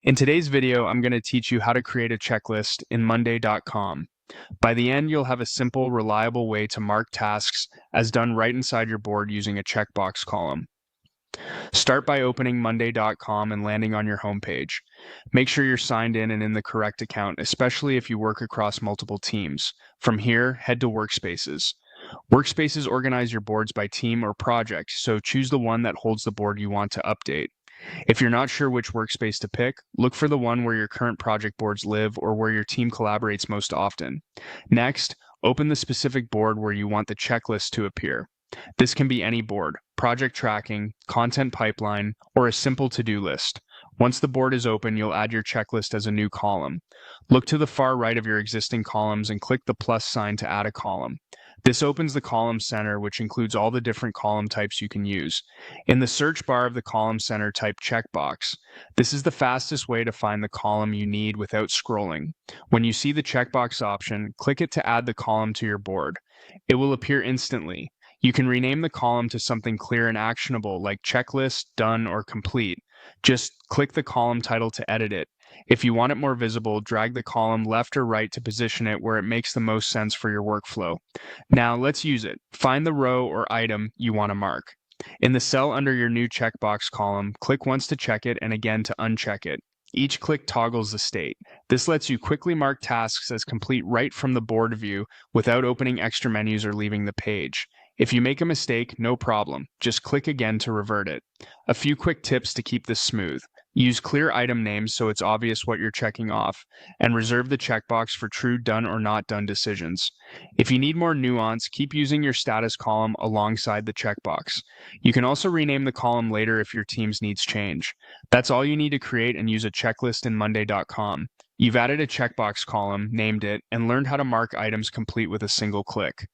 In today's video, I'm going to teach you how to create a checklist in Monday.com. By the end, you'll have a simple, reliable way to mark tasks as done right inside your board using a checkbox column. Start by opening Monday.com and landing on your homepage. Make sure you're signed in and in the correct account, especially if you work across multiple teams. From here, head to Workspaces. Workspaces organize your boards by team or project, so choose the one that holds the board you want to update. If you're not sure which workspace to pick, look for the one where your current project boards live or where your team collaborates most often. Next, open the specific board where you want the checklist to appear. This can be any board, project tracking, content pipeline, or a simple to-do list. Once the board is open, you'll add your checklist as a new column. Look to the far right of your existing columns and click the plus sign to add a column. This opens the column center, which includes all the different column types you can use. In the search bar of the column center, type checkbox. This is the fastest way to find the column you need without scrolling. When you see the checkbox option, click it to add the column to your board. It will appear instantly. You can rename the column to something clear and actionable like checklist, done, or complete. Just click the column title to edit it. If you want it more visible, drag the column left or right to position it where it makes the most sense for your workflow. Now let's use it. Find the row or item you want to mark. In the cell under your new checkbox column, click once to check it and again to uncheck it. Each click toggles the state. This lets you quickly mark tasks as complete right from the board view without opening extra menus or leaving the page. If you make a mistake, no problem. Just click again to revert it. A few quick tips to keep this smooth. Use clear item names so it's obvious what you're checking off, and reserve the checkbox for true done or not done decisions. If you need more nuance, keep using your status column alongside the checkbox. You can also rename the column later if your team's needs change. That's all you need to create and use a checklist in Monday.com. You've added a checkbox column, named it, and learned how to mark items complete with a single click.